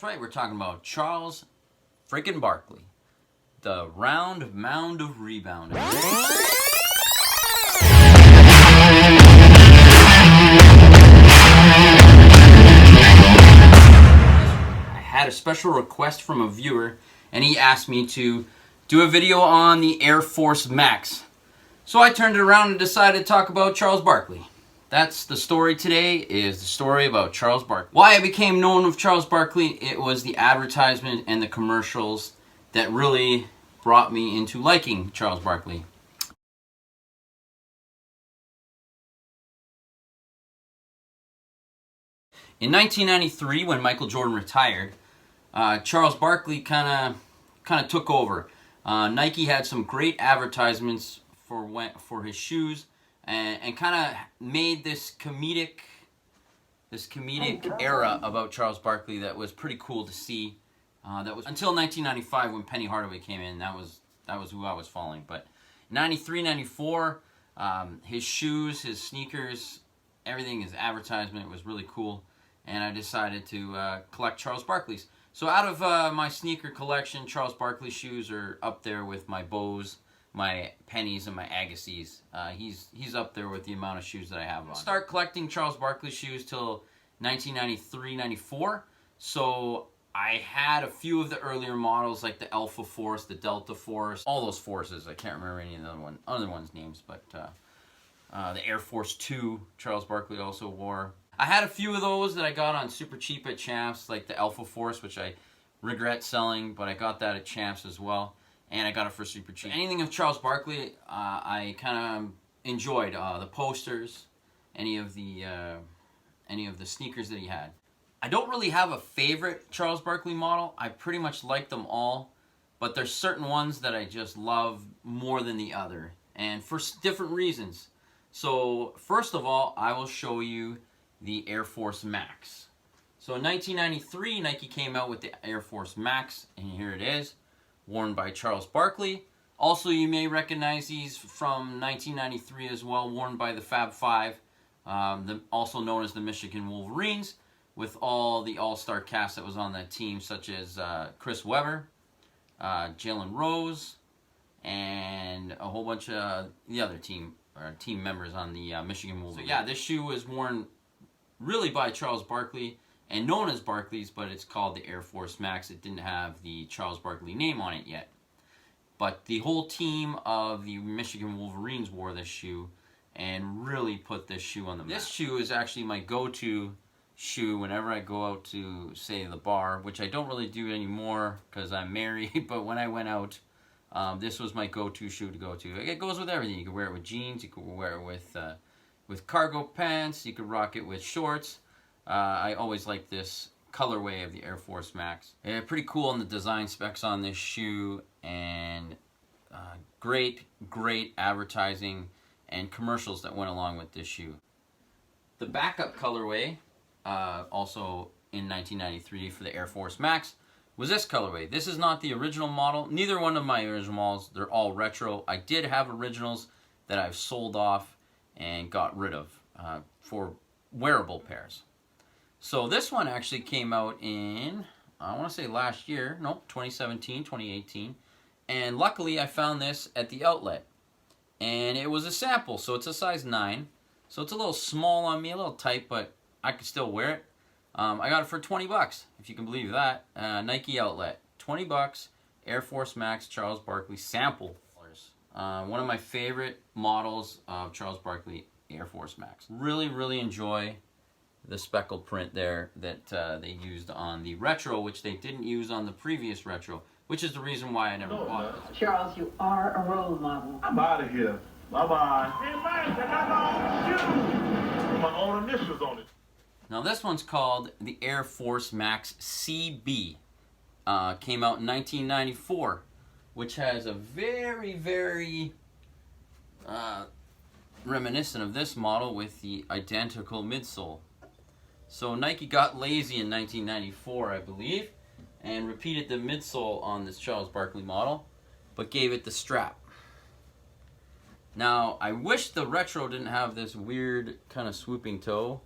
That's right, we're talking about Charles freaking Barkley, the round mound of rebounding. I had a special request from a viewer, and he asked me to do a video on the Air Force Max. So I turned it around and decided to talk about Charles Barkley. That's the story today, is the story about Charles Barkley. Why I became known of Charles Barkley, it was the advertisement and the commercials that really brought me into liking Charles Barkley. In 1993, when Michael Jordan retired, Charles Barkley kind of took over. Nike had some great advertisements for his shoes, and kind of made this comedic era about Charles Barkley that was pretty cool to see. That was until 1995 when Penny Hardaway came in. That was who I was following. But 93, 94, his shoes, his sneakers, everything, his advertisement was really cool. And I decided to collect Charles Barkley's. So out of my sneaker collection, Charles Barkley shoes are up there with my Bows, my Pennies, and my Agassiz. He's up there with the amount of shoes that I have on. Start collecting Charles Barkley shoes till 1993, 94. So I had a few of the earlier models like the Alpha Force, the Delta Force, all those forces. I can't remember any of the other ones' names, but the Air Force 2 Charles Barkley also wore. I had a few of those that I got on super cheap at Champs, like the Alpha Force, which I regret selling, but I got that at Champs as well, and I got it for super cheap. Anything of Charles Barkley, I kind of enjoyed. The posters, any of the sneakers that he had. I don't really have a favorite Charles Barkley model. I pretty much like them all, but there's certain ones that I just love more than the other, and for different reasons. So first of all, I will show you the Air Force Max. So in 1993, Nike came out with the Air Force Max, and here it is, worn by Charles Barkley. Also, you may recognize these from 1993 as well, worn by the Fab Five, also known as the Michigan Wolverines, with all the all-star cast that was on that team, such as Chris Webber, Jalen Rose, and a whole bunch of the other team members on the Michigan Wolverines. So yeah, this shoe was worn really by Charles Barkley and known as Barkley's, but it's called the Air Force Max. It didn't have the Charles Barkley name on it yet. But the whole team of the Michigan Wolverines wore this shoe and really put this shoe on the map. This shoe is actually my go-to shoe whenever I go out to, say, the bar, which I don't really do anymore because I'm married, but when I went out, this was my go-to shoe to go to. It goes with everything. You can wear it with jeans, you can wear it with cargo pants, you could rock it with shorts. I always like this colorway of the Air Force Max. Pretty cool on the design specs on this shoe, and great advertising and commercials that went along with this shoe. The backup colorway, also in 1993 for the Air Force Max, was this colorway. This is not the original model. Neither one of my original models, they're all retro. I did have originals that I've sold off and got rid of for wearable pairs. So this one actually came out in, I want to say last year, nope, 2017, 2018. And luckily I found this at the outlet. And it was a sample, so it's a size 9. So it's a little small on me, a little tight, but I could still wear it. I got it for 20 bucks, if you can believe that. Nike outlet, 20 bucks, Air Force Max, Charles Barkley sample. One of my favorite models of Charles Barkley Air Force Max. Really enjoy the speckled print there that they used on the retro, which they didn't use on the previous retro, which is the reason why I never bought it. Charles, you are a role model. I'm out of here. Bye-bye. Hey, man, I got my own shoes with my own initials on it. Now this one's called the Air Force Max CB. Came out in 1994. Which has a very reminiscent of this model with the identical midsole. So Nike got lazy in 1994, I believe, and repeated the midsole on this Charles Barkley model, but gave it the strap. Now, I wish the retro didn't have this weird kind of swooping toe.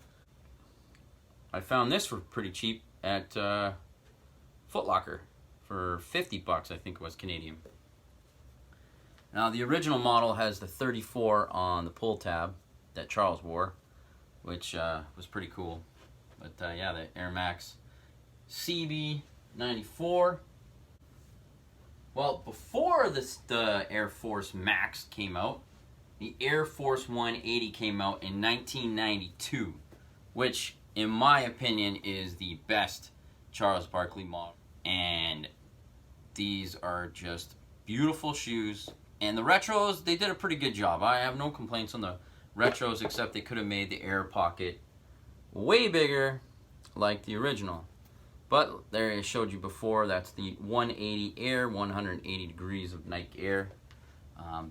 I found this for pretty cheap at Foot Locker for 50 bucks, I think it was Canadian. Now the original model has the 34 on the pull tab that Charles wore, which was pretty cool. But yeah, the Air Max CB 94. Well, before the Air Force Max came out, the Air Force 180 came out in 1992, which, in my opinion, is the best Charles Barkley model. And these are just beautiful shoes. And the retros, they did a pretty good job. I have no complaints on the retros, except they could have made the air pocket way bigger like the original. But there I showed you before, that's the 180 Air, 180 degrees of Nike Air.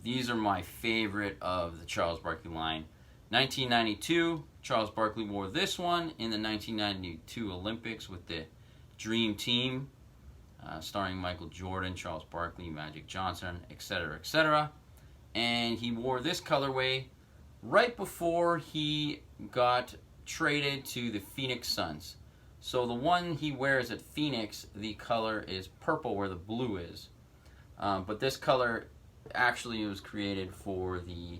These are my favorite of the Charles Barkley line. 1992, Charles Barkley wore this one in the 1992 Olympics with the Dream Team, starring Michael Jordan, Charles Barkley, Magic Johnson, etc., etc. And he wore this colorway right before he got traded to the Phoenix Suns. So the one he wears at Phoenix, the color is purple where the blue is. But this color actually was created for the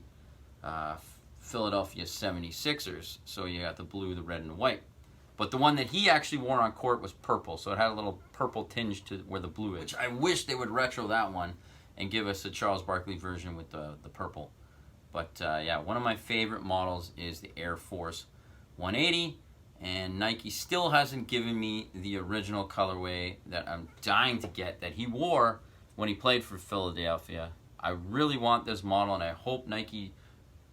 Philadelphia 76ers. So you got the blue, the red, and the white. But the one that he actually wore on court was purple. So it had a little purple tinge to where the blue is. Which I wish they would retro that one and give us a Charles Barkley version with the purple. But yeah, one of my favorite models is the Air Force 180. And Nike still hasn't given me the original colorway that I'm dying to get that he wore when he played for Philadelphia. I really want this model, and I hope Nike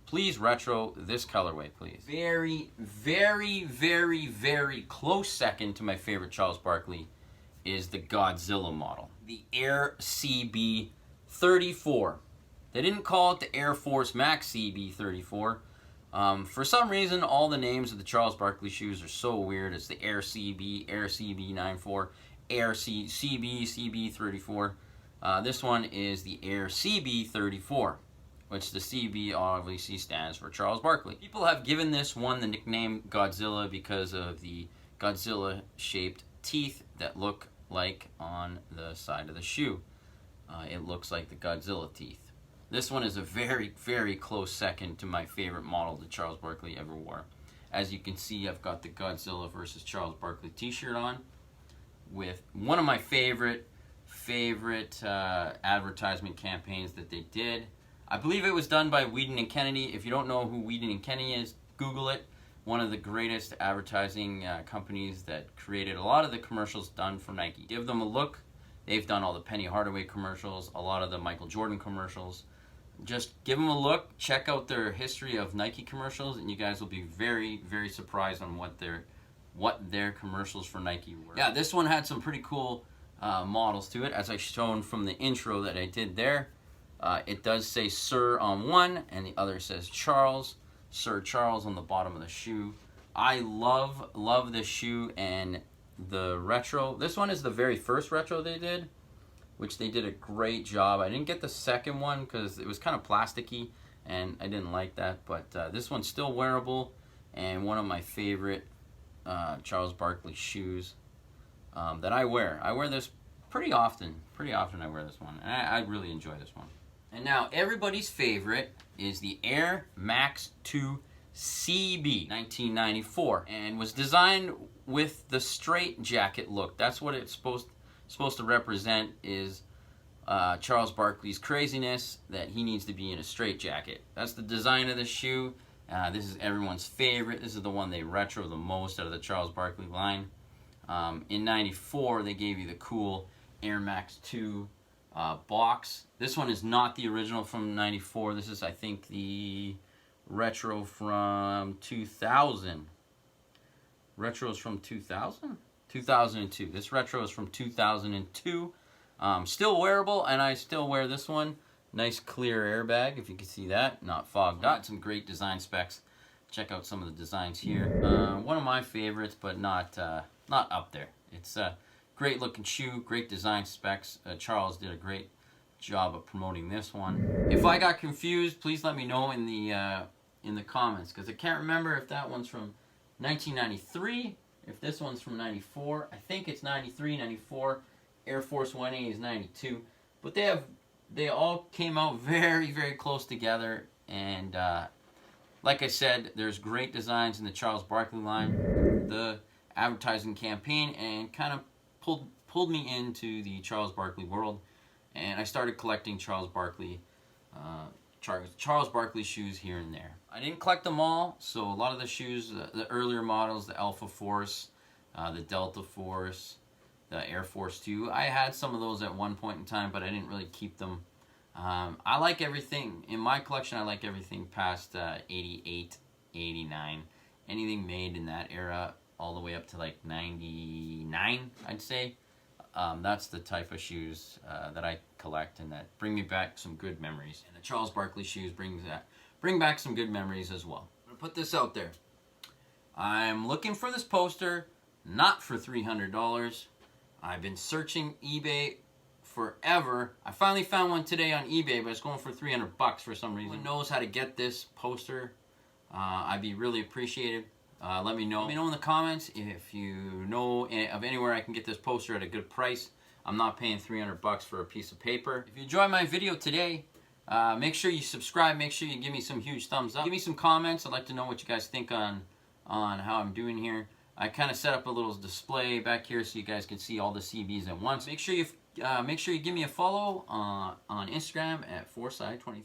please retro this colorway, please. Very, very, very, very close second to my favorite Charles Barkley is the Godzilla model. The Air CB 34. They didn't call it the Air Force Max CB 34. For some reason, all the names of the Charles Barkley shoes are so weird. It's the Air CB, Air CB 94, Air CB, CB 34. This one is the Air CB 34, which the CB obviously stands for Charles Barkley. People have given this one the nickname Godzilla because of the Godzilla-shaped teeth that look like on the side of the shoe. It looks like the Godzilla teeth. This one is a very, very close second to my favorite model that Charles Barkley ever wore. As you can see, I've got the Godzilla versus Charles Barkley t-shirt on with one of my favorite advertisement campaigns that they did. I believe it was done by Whedon and Kennedy. If you don't know who Whedon and Kennedy is, Google it. One of the greatest advertising companies that created a lot of the commercials done for Nike. Give them a look. They've done all the Penny Hardaway commercials, a lot of the Michael Jordan commercials. Just give them a look, check out their history of Nike commercials, and you guys will be very, very surprised on what their commercials for Nike were. Yeah, this one had some pretty cool models to it, as I shown from the intro that I did there. It does say Sir on one, and the other says Charles, Sir Charles on the bottom of the shoe. I love this shoe and the retro. This one is the very first retro they did, which they did a great job. I didn't get the second one because it was kind of plasticky and I didn't like that, but this one's still wearable and one of my favorite Charles Barkley shoes that I wear. I wear this pretty often. I wear this one, and I really enjoy this one. And now everybody's favorite is the Air Max 2 CB 1994, and was designed with the straight jacket look. That's what it's supposed to represent, is Charles Barkley's craziness, that he needs to be in a straight jacket. That's the design of the shoe. This is everyone's favorite. This is the one they retro the most out of the Charles Barkley line. In 94, they gave you the cool Air Max 2 box. This one is not the original from 94. This is, I think, the retro from 2000. Retro is from 2000? 2002. This retro is from 2002. Still wearable, and I still wear this one. Nice clear airbag, if you can see that. Not fogged up. Some great design specs. Check out some of the designs here. One of my favorites, but not up there. It's a great looking shoe, great design specs. Charles did a great job of promoting this one. If I got confused, please let me know in the comments, because I can't remember if that one's from 1993 if this one's from 94. I think it's 93, 94. Air Force 1A is 92. But they all came out very, very close together. And like I said, there's great designs in the Charles Barkley line. The advertising campaign and kind of pulled me into the Charles Barkley world. And I started collecting Charles Barkley shoes here and there. I didn't collect them all, so a lot of the shoes, the earlier models, the Alpha Force, the Delta Force, the Air Force 2, I had some of those at one point in time, but I didn't really keep them. I like everything. In my collection, I like everything past 88, 89. Anything made in that era, all the way up to like 99, I'd say. That's the type of shoes that I collect and that bring me back some good memories. And the Charles Barkley shoes bring back some good memories as well. I'm gonna put this out there. I'm looking for this poster, not for $300. I've been searching eBay forever. I finally found one today on eBay, but it's going for $300 for some reason. Who knows how to get this poster? I'd be really appreciated. Let me know. Let me know in the comments if you know of anywhere I can get this poster at a good price. I'm not paying $300 for a piece of paper. If you enjoyed my video today, make sure you subscribe. Make sure you give me some huge thumbs up. Give me some comments. I'd like to know what you guys think on how I'm doing here. I kind of set up a little display back here so you guys can see all the CBs at once. Make sure you give me a follow on Instagram at 4side23.